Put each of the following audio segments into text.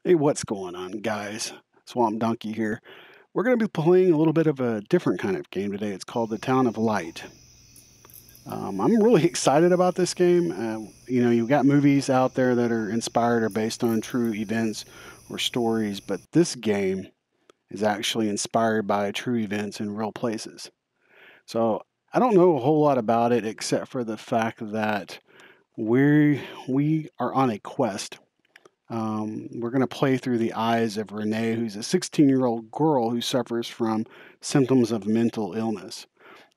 Hey, what's going on, guys? Swamp Donkey here. We're going to be playing a little bit of a different kind of game today. It's called The Town of Light. I'm really excited about this game. You've got movies out there that are inspired or based on true events or stories, but this game is actually inspired by true events in real places. So I don't know a whole lot about it except for the fact that we are on a quest. We're going to play through the eyes of Renee, who's a 16-year-old girl who suffers from symptoms of mental illness.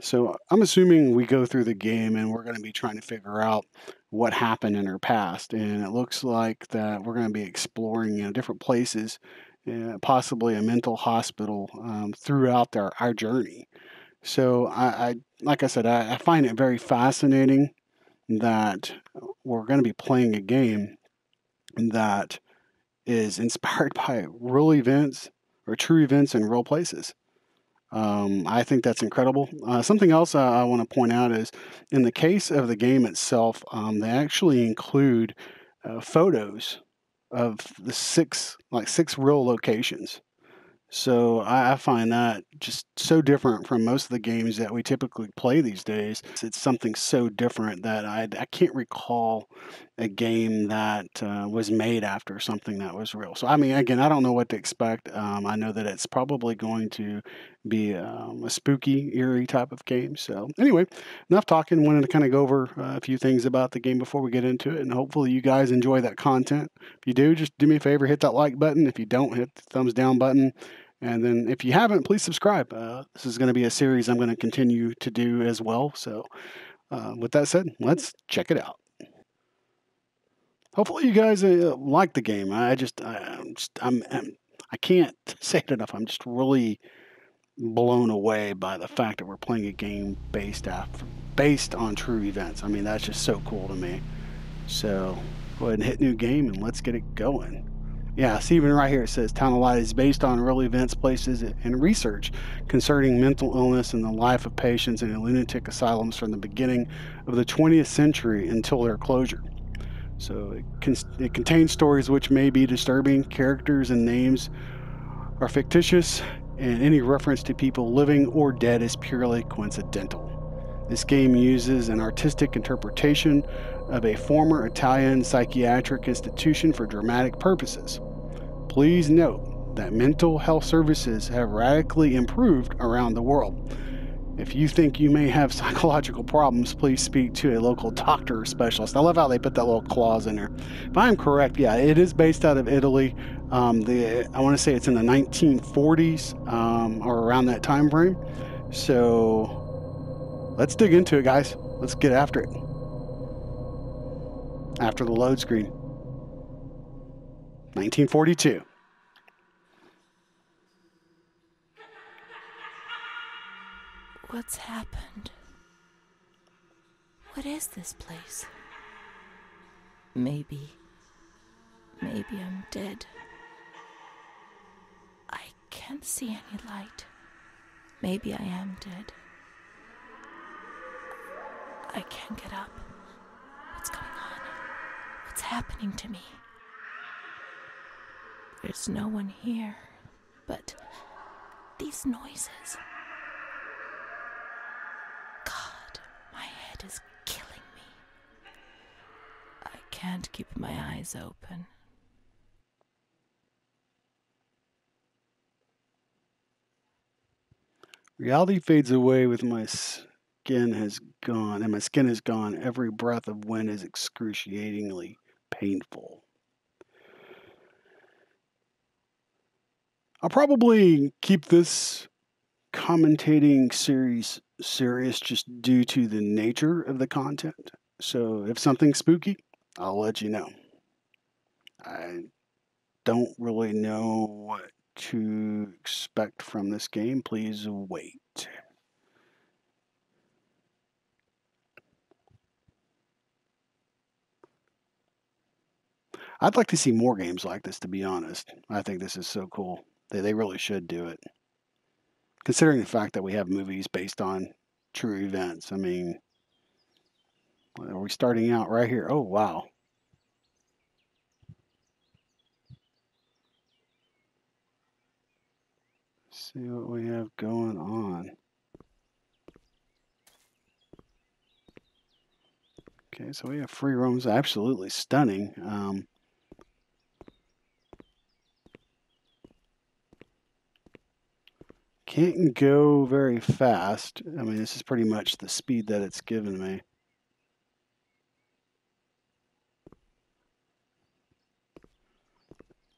So I'm assuming we go through the game and we're going to be trying to figure out what happened in her past. And it looks like that we're going to be exploring different places, possibly a mental hospital throughout our journey. So like I said, I find it very fascinating that we're going to be playing a game that is inspired by real events or true events in real places. I think that's incredible. Something else I want to point out is in the case of the game itself, they actually include photos of the six real locations. So I find that just so different from most of the games that we typically play these days. It's something so different that I can't recall a game that was made after something that was real. So I mean, again, I don't know what to expect. I know that it's probably going to be a spooky, eerie type of game. So anyway, enough talking. Wanted to kind of go over a few things about the game before we get into it, and hopefully you guys enjoy that content. If you do, just do me a favor, hit that like button. If you don't, hit the thumbs down button. And then if you haven't, please subscribe. This is going to be a series I'm going to continue to do as well. So with that said, let's check it out. Hopefully you guys like the game. I can't say it enough. I'm just really blown away by the fact that we're playing a game based on true events. I mean, that's just so cool to me. So go ahead and hit new game and let's get it going. Yeah, see, even right here it says Town of Light is based on real events, places, and research concerning mental illness and the life of patients in lunatic asylums from the beginning of the 20th century until their closure. So it contains stories which may be disturbing. Characters and names are fictitious, and any reference to people living or dead is purely coincidental. This game uses an artistic interpretation of a former Italian psychiatric institution for dramatic purposes. Please note that mental health services have radically improved around the world. If you think you may have psychological problems, please speak to a local doctor or specialist. I love how they put that little clause in there. If I'm correct, yeah, it is based out of Italy. I want to say it's in the 1940s or around that time frame. So let's dig into it, guys. Let's get after it. After the load screen. 1942. What's happened? What is this place? Maybe I'm dead. I can't see any light. Maybe I am dead. I can't get up. What's going on? What's happening to me? There's no one here, but these noises. God, my head is killing me. I can't keep my eyes open. Reality fades away with my skin has gone, and my skin is gone. Every breath of wind is excruciatingly painful. I'll probably keep this commentating series serious just due to the nature of the content. So if something's spooky, I'll let you know. I don't really know what to expect from this game. Please wait. I'd like to see more games like this, to be honest. I think this is so cool. They really should do it. Considering the fact that we have movies based on true events. I mean, are we starting out right here? Oh, wow. See what we have going on. Okay, so we have free roams. Absolutely stunning. Can't go very fast. I mean, this is pretty much the speed that it's given me.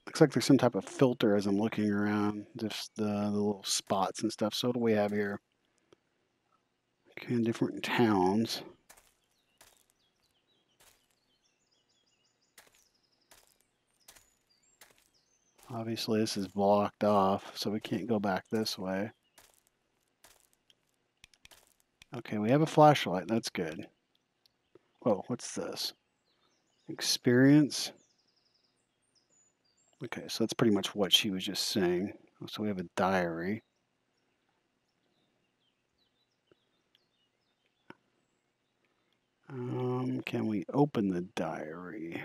Looks like there's some type of filter as I'm looking around, just the little spots and stuff. So what do we have here? Okay, different towns. Obviously, this is blocked off, so we can't go back this way. Okay, we have a flashlight. That's good. Whoa, what's this? Experience. Okay, so that's pretty much what she was just saying. So we have a diary. Can we open the diary?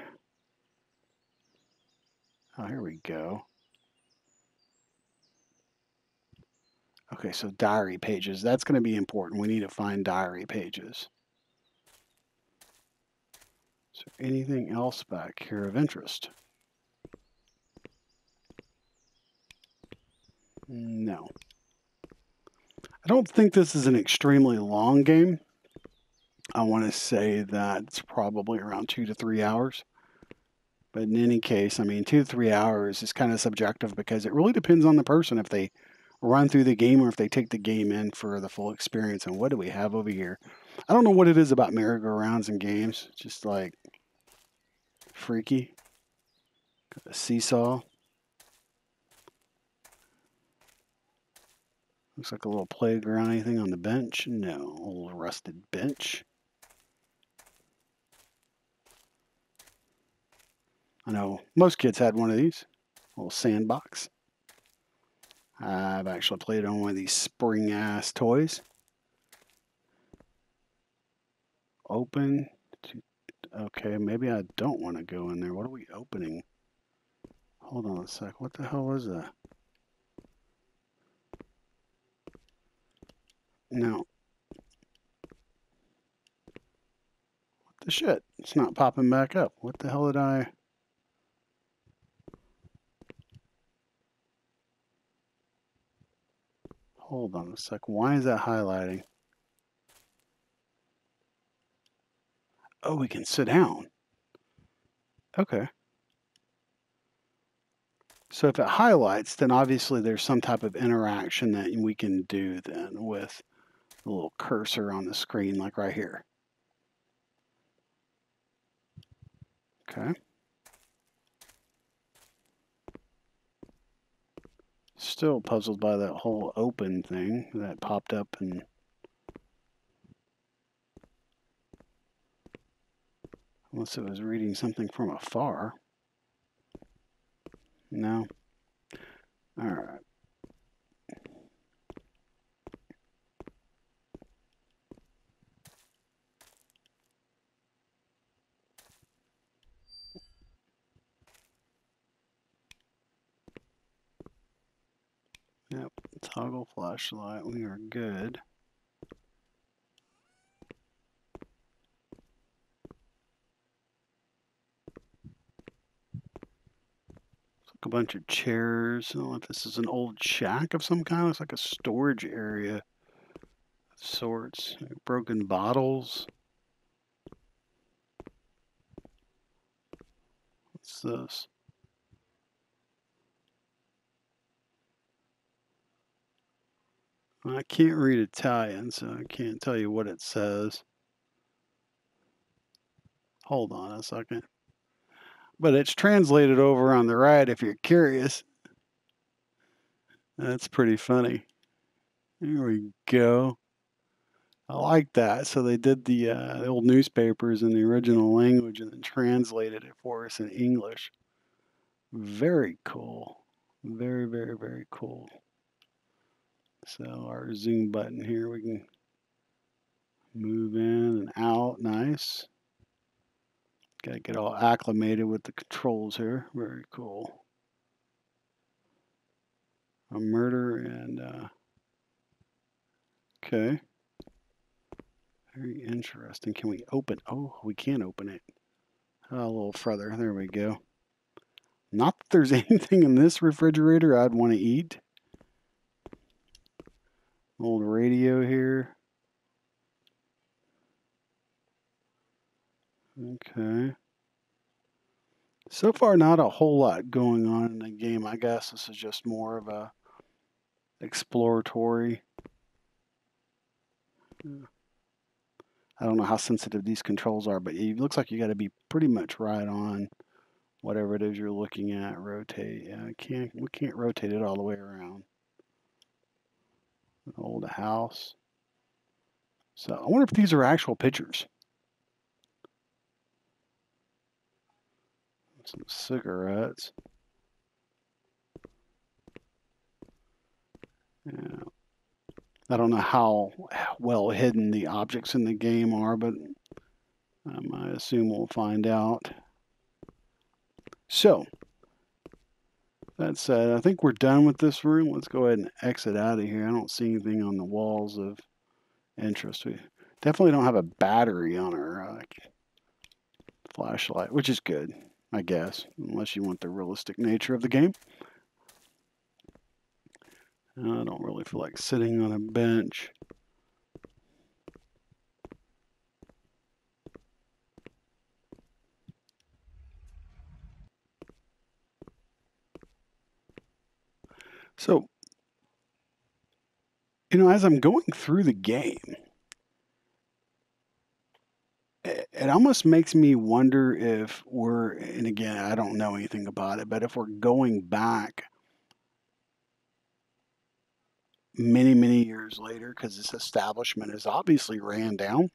Oh, here we go. Okay, so diary pages. That's going to be important. We need to find diary pages. Is there anything else back here of interest? No. I don't think this is an extremely long game. I want to say that it's probably around 2 to 3 hours. But in any case, I mean, 2 to 3 hours is kind of subjective because it really depends on the person if they run through the game or if they take the game in for the full experience. And what do we have over here? I don't know what it is about merry-go-rounds and games. Just like freaky. Got a seesaw. Looks like a little playground. Anything on the bench? No. A little rusted bench. I know most kids had one of these. A little sandbox. I've actually played on one of these spring-ass toys. Open. Okay, maybe I don't want to go in there. What are we opening? Hold on a sec. What the hell was that? No. What the shit? It's not popping back up. What the hell did I... Hold on a sec. Why is that highlighting? Oh, we can sit down. Okay. So if it highlights, then obviously there's some type of interaction that we can do then with the little cursor on the screen, like right here. Okay. Still puzzled by that whole open thing that popped up and unless it was reading something from afar. No. All right. Yep. Toggle flashlight. We are good. A bunch of chairs. I don't know if this is an old shack of some kind. Looks like a storage area of sorts. Broken bottles. What's this? I can't read Italian, so I can't tell you what it says. Hold on a second. But it's translated over on the right if you're curious. That's pretty funny. There we go. I like that. So they did the old newspapers in the original language and then translated it for us in English. Very cool. Very, very, very cool. So our zoom button here, we can move in and out. Nice. Got to get all acclimated with the controls here. Very cool. A murder and okay. Very interesting. Can we open? Oh, we can open it. A little further. There we go. Not that there's anything in this refrigerator I'd want to eat. Old radio here. Okay. So far, not a whole lot going on in the game. I guess this is just more of a exploratory. I don't know how sensitive these controls are, but it looks like you got to be pretty much right on whatever it is you're looking at. Rotate. Yeah, we can't rotate it all the way around. An old house. So I wonder if these are actual pictures. Some cigarettes. Yeah. I don't know how well hidden the objects in the game are, but I assume we'll find out. So, that said, I think we're done with this room. Let's go ahead and exit out of here. I don't see anything on the walls of interest. We definitely don't have a battery on our flashlight, which is good, I guess, unless you want the realistic nature of the game. I don't really feel like sitting on a bench. So, as I'm going through the game, it almost makes me wonder if we're, and again, I don't know anything about it, but if we're going back many, many years later, because this establishment is obviously ran down.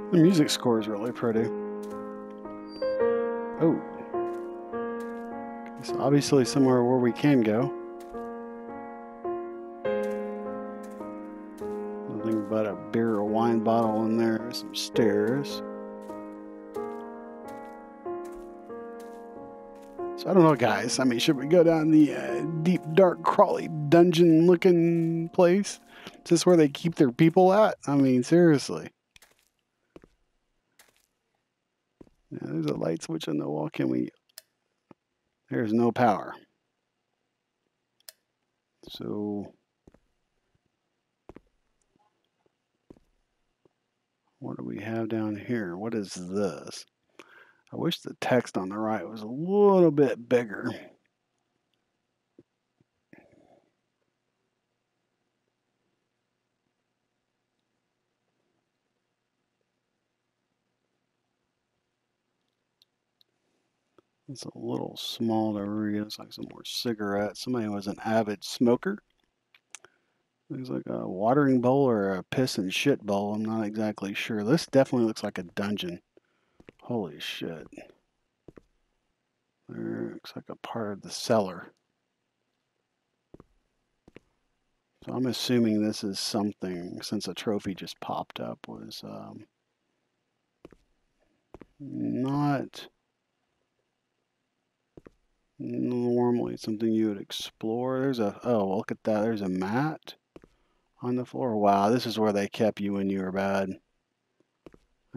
The music score is really pretty. Oh. It's obviously somewhere where we can go. Nothing but a beer or wine bottle in there. Some stairs. So I don't know, guys. I mean, should we go down the deep, dark, crawly, dungeon-looking place? Is this where they keep their people at? I mean, seriously. Yeah, there's a light switch on the wall. Can we... There's no power. So... What do we have down here? What is this? I wish the text on the right was a little bit bigger. It's a little small to read. It's like some more cigarettes. Somebody was an avid smoker. Looks like a watering bowl or a piss and shit bowl. I'm not exactly sure. This definitely looks like a dungeon. Holy shit. There looks like a part of the cellar. So I'm assuming this is something, since a trophy just popped up, was not normally something you would explore. There's a, oh, look at that. There's a mat on the floor. Wow, this is where they kept you when you were bad.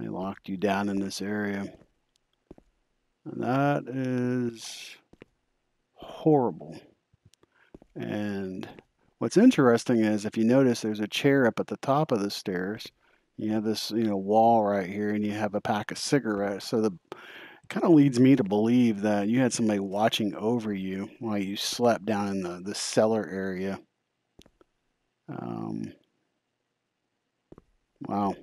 They locked you down in this area. And that is horrible. And what's interesting is if you notice there's a chair up at the top of the stairs. You have this, wall right here, and you have a pack of cigarettes. So the kind of leads me to believe that you had somebody watching over you while you slept down in the cellar area. Wow.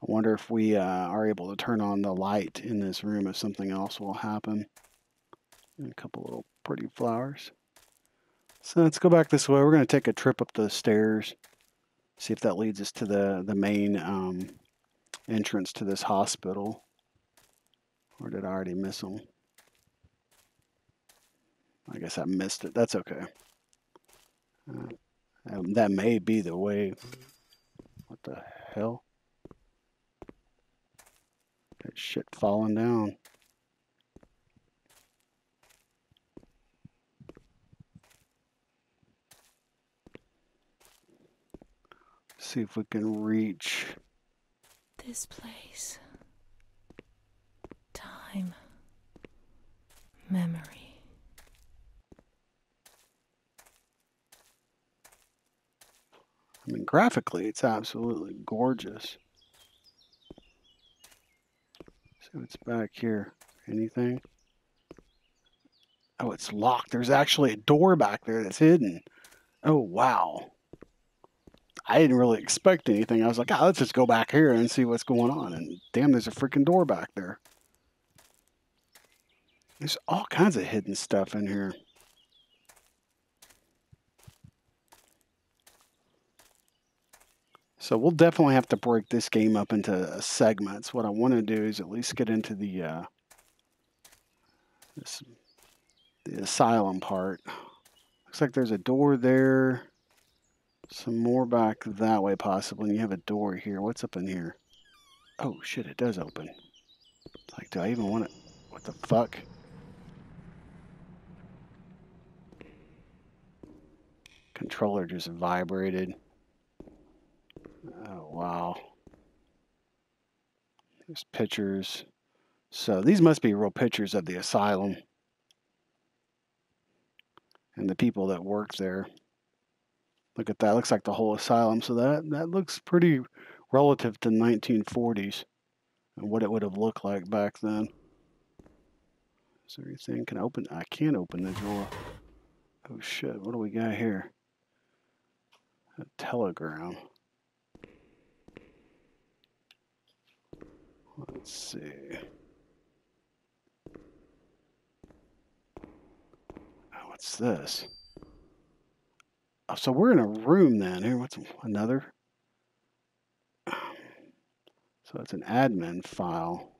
I wonder if we are able to turn on the light in this room, if something else will happen. And a couple little pretty flowers. So let's go back this way. We're going to take a trip up the stairs, see if that leads us to the main entrance to this hospital. Or did I already miss them? I guess I missed it. That's okay. That may be the way. What the hell? That shit falling down. See if we can reach this place. Time. Memory. I mean, graphically, it's absolutely gorgeous. See what's back here. Anything? Oh, it's locked. There's actually a door back there that's hidden. Oh, wow. I didn't really expect anything. I was like, let's just go back here and see what's going on. And damn, there's a freaking door back there. There's all kinds of hidden stuff in here. So we'll definitely have to break this game up into segments. What I want to do is at least get into the asylum part. Looks like there's a door there. Some more back that way, possibly. And you have a door here. What's up in here? Oh, shit, it does open. Like, do I even want it? What the fuck? Controller just vibrated. Oh, wow. There's pictures. So these must be real pictures of the asylum and the people that work there. Look at that. Looks like the whole asylum. So that looks pretty relative to 1940s and what it would have looked like back then. Is there anything? Can I open? I can't open the drawer. Oh shit, what do we got here? A telegram. Let's see. Oh, what's this? Oh, so we're in a room then. Here, what's another? So it's an admin file.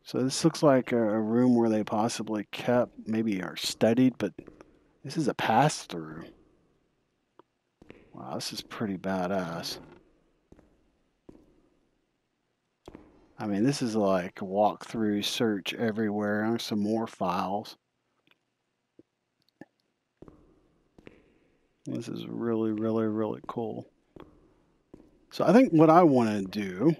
So this looks like a room where they possibly kept, maybe are studied, but this is a pass-through. Wow, this is pretty badass. I mean, this is like walk through, search everywhere. There's some more files. This is really, really, really cool. So I think what I want to do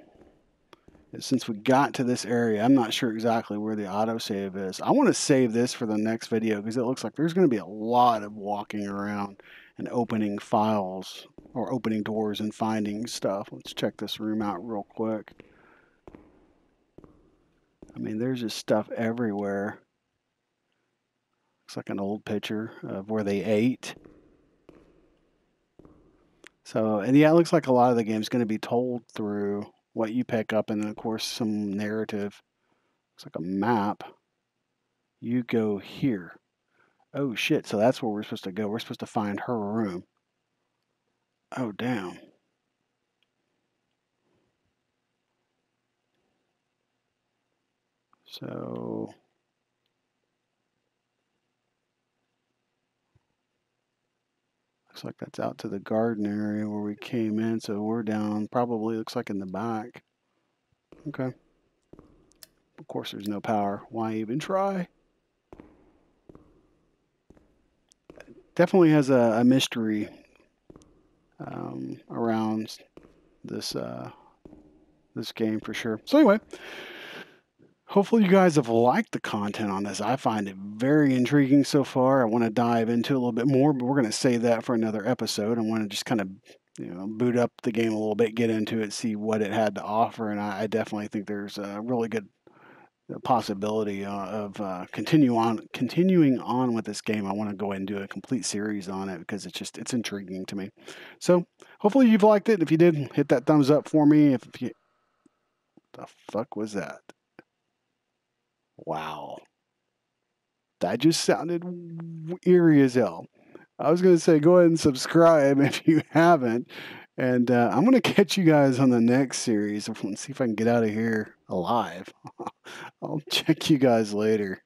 is, since we got to this area, I'm not sure exactly where the autosave is. I want to save this for the next video because it looks like there's going to be a lot of walking around and opening files or opening doors and finding stuff. Let's check this room out real quick. I mean, there's just stuff everywhere. Looks like an old picture of where they ate. So, and yeah, it looks like a lot of the game is going to be told through what you pick up, and then of course some narrative. Looks like a map. You go here. Oh shit, so that's where we're supposed to go. We're supposed to find her room. Oh damn. So looks like that's out to the garden area where we came in, so we're down, probably looks like in the back. Okay. Of course there's no power. Why even try? Definitely has a mystery around this this game for sure. So anyway, hopefully you guys have liked the content on this. I find it very intriguing so far. I want to dive into it a little bit more, but we're going to save that for another episode. I want to just kind of boot up the game a little bit, get into it, see what it had to offer, and I definitely think there's a really good possibility of continuing on with this game. I want to go ahead and do a complete series on it because it's intriguing to me. So hopefully you've liked it. If you did, hit that thumbs up for me. If you, the fuck was that? Wow, that just sounded eerie as hell. I was going to say go ahead and subscribe if you haven't. And I'm going to catch you guys on the next series. Let's see if I can get out of here alive. I'll check you guys later.